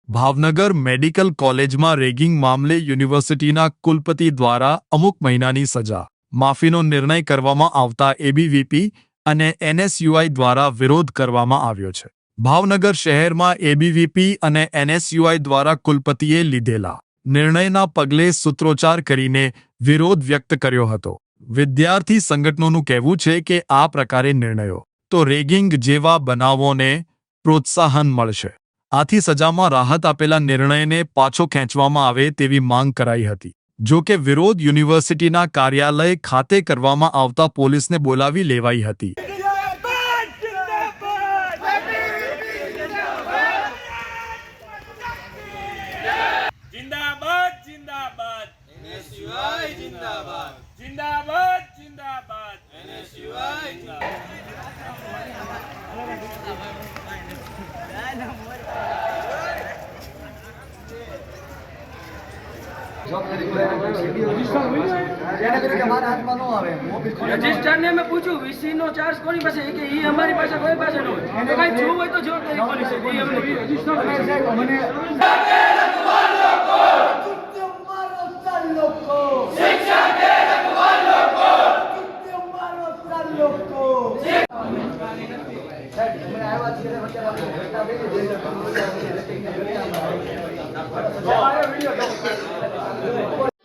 Bhavnagar medical કોલેજમાં ragging મામલે યુનિવર્સિટીના કુલપતિ દ્વારા અમુક મહિનાની સજા માફીનો નિર્ણય કરવામાં આવતા એબીવીપી અને એનએસયુઆઈ દ્વારા વિરોધ કરવામાં આવ્યો છે। ભાવનગર શહેરમાં એબીવીપી અને એનએસયુઆઈ દ્વારા કુલપતિએ લીધેલા નિર્ણયના પગલે સૂત્રોચ્ચાર કરીને વિરોધ વ્યક્ત કર્યો હતો। વિદ્યાર્થી સંગઠનોનું કહેવું છે કે આ પ્રકારે નિર્ણયો તો રેગિંગ જેવા બનાવોને પ્રોત્સાહન મળશે। આથી સજામાં રાહત આપેલા નિર્ણયને પાછો ખેંચવામાં આવે તેવી માંગ કરાઈ હતી। જો કે વિરોધ યુનિવર્સિટીના કાર્યાલય ખાતે કરવામાં આવતા પોલીસને બોલાવી લેવાઈ હતી। जिंदाबाद जिंदाबाद एनएसयूआई जिंदाबाद जिंदाबाद जिंदाबाद एनएसयूआई रजिस्टर ने मैं पूछू वीसी नो चार्ज कोनी पासे है कि ये हमारी पासे कोई पासे न होय तो कई जो होय तो जवाबदारी कोनी से ये हमने रजिस्टर મને शिक्षा के रखवालों को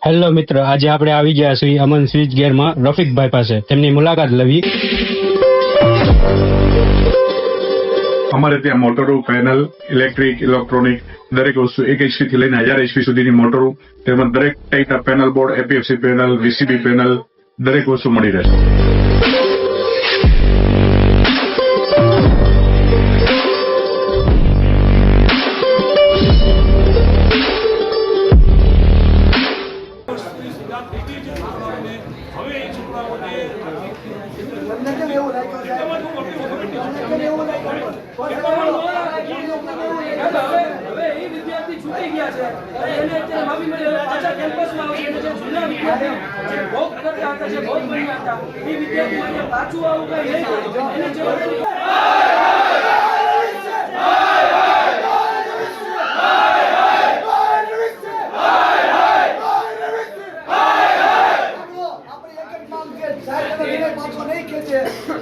હેલો મિત્ર, આજે આપણે આવી ગયા છીએ અમન સ્વિચ ગેરમાં રફીકભાઈ પાસે તેમની મુલાકાત લેવી। અમારે ત્યાં મોટરો, પેનલ, ઇલેક્ટ્રિક, ઇલેક્ટ્રોનિક દરેક વસ્તુ 1 HP થી લઈને 1000 HP સુધીની મોટરો તેમજ દરેક ટાઈપના પેનલ બોર્ડ, એપીએફસી પેનલ, વીસીબી પેનલ દરેક વસ્તુ મળી રહેશે।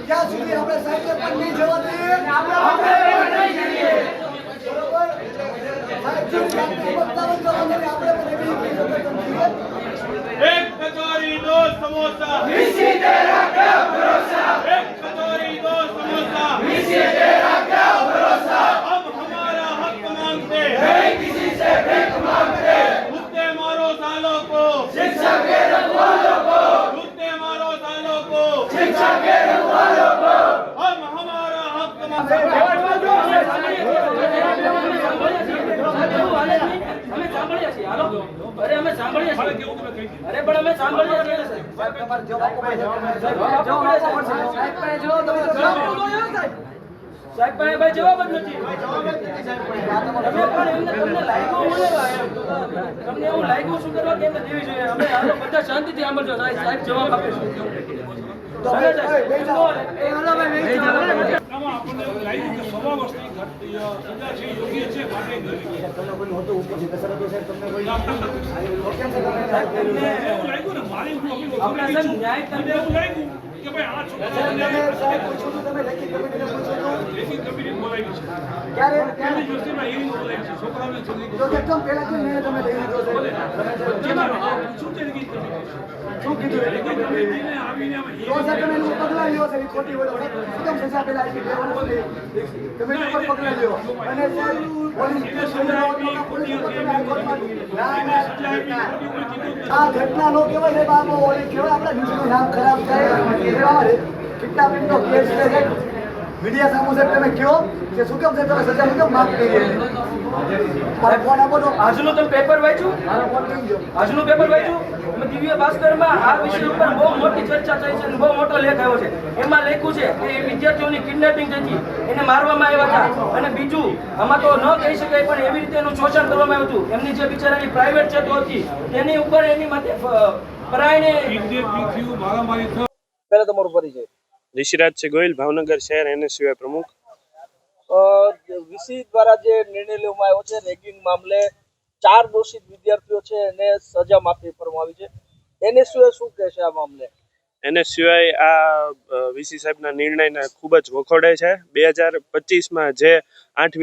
क्या સુધી આપણે સાયકલ પર નહીં જવા દઈએ આપણે एक कचौरी दो समोसा वीसी तेरा क्या भरोसा एक कचौरी दो समोसा वीसी तेरा क्या भरोसा अब हमारा हक मांगते नहीं किसी से भीख मांगते कुत्ते मारो सालों को शिक्षा के रखवालों को कुत्ते मारो सालों को शिक्षा के रखवालों को अब हमारा हक मांगते अरे हमें सांभळिया अरे पण हमें सांभळिया साहेब भाई जवाब જ નથી તમે પણ એમને તમને લાગ્યું તમને એવું લાગ્યું શું કરવા કેમ દેવી જોઈએ અમે આનો બધા શાંતિથી સાંભળજો સાહેબ જવાબ આપે છે આ ઘટના નો કહેવાય છે બાબો ઓલી કહેવાય આપણા દેશનું નામ ખરાબ થાય કિડનેપિંગનો કેસ છે મીડિયા સામુ સાહેબ તમે કહો કે શું કેમ છે તમે સજા શું કેમ માફ કરી મારે ફોન આપો તો આજનું તમે પેપર વાંચ્યું આજનું પેપર વાંચ્યું અમે દિવ્ય ભાસ્કરમાં આ વિષય ઉપર બહુ મોટી ચર્ચા થઈ છે અને બહુ મોટો લેખ આવ્યો છે। એમાં લખ્યું છે કે એ વિદ્યાર્થીઓની કિડનેપિંગ થઈ એને મારવામાં આવ્યા હતા અને બીજું આમાં તો ન કહી શકાય પણ એવી રીતે એનું શોષણ કરવામાં આવ્યું હતું। એમની જે બિચારાની પ્રાઇવેટ જતો હતી તેની ઉપર એની માટે પરાયણે પહેલા તમારો પરિચય। ऋषिराज से गोयल, भावनगर शहर एनएसयूआई प्रमुख। વીસી દ્વારા જે નિર્ણય લેવામાં આવ્યો છે રેગિંગ મામલે 4 દોષિત વિદ્યાર્થીઓ છે એને સજા માફી કરવામાં આવી છે એને શું કહેશે આ મામલે? એને સિવાય આ વીસી સાહેબના નિર્ણયને ખૂબ જ વખોડે છે. 2025માં જે 8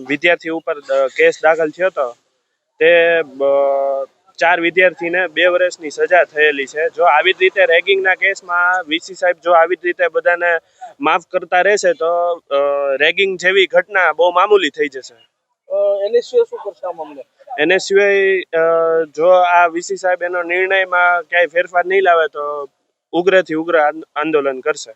વિદ્યાર્થી ઉપર કેસ દાખલ થયો હતો તે 4 વિદ્યાર્થીને 2 વર્ષની સજા થયેલી છે. જો આવી જ રીતે રેગિંગના કેસમાં વીસી સાહેબ જો આવી જ રીતે બધાને માફ કરતા રહેશે તો રેગિંગ જેવી ઘટના બહુ મામૂલી થઈ જશે. એને સિવાય શું કરશે આ મામલે? એને સિવાય જો આ વીસી સાહેબ એનો નિર્ણયમાં ક્યાંય ફેરફાર નહીં લાવે તો ઉગ્રથી ઉગ્ર આંદોલન કરશે.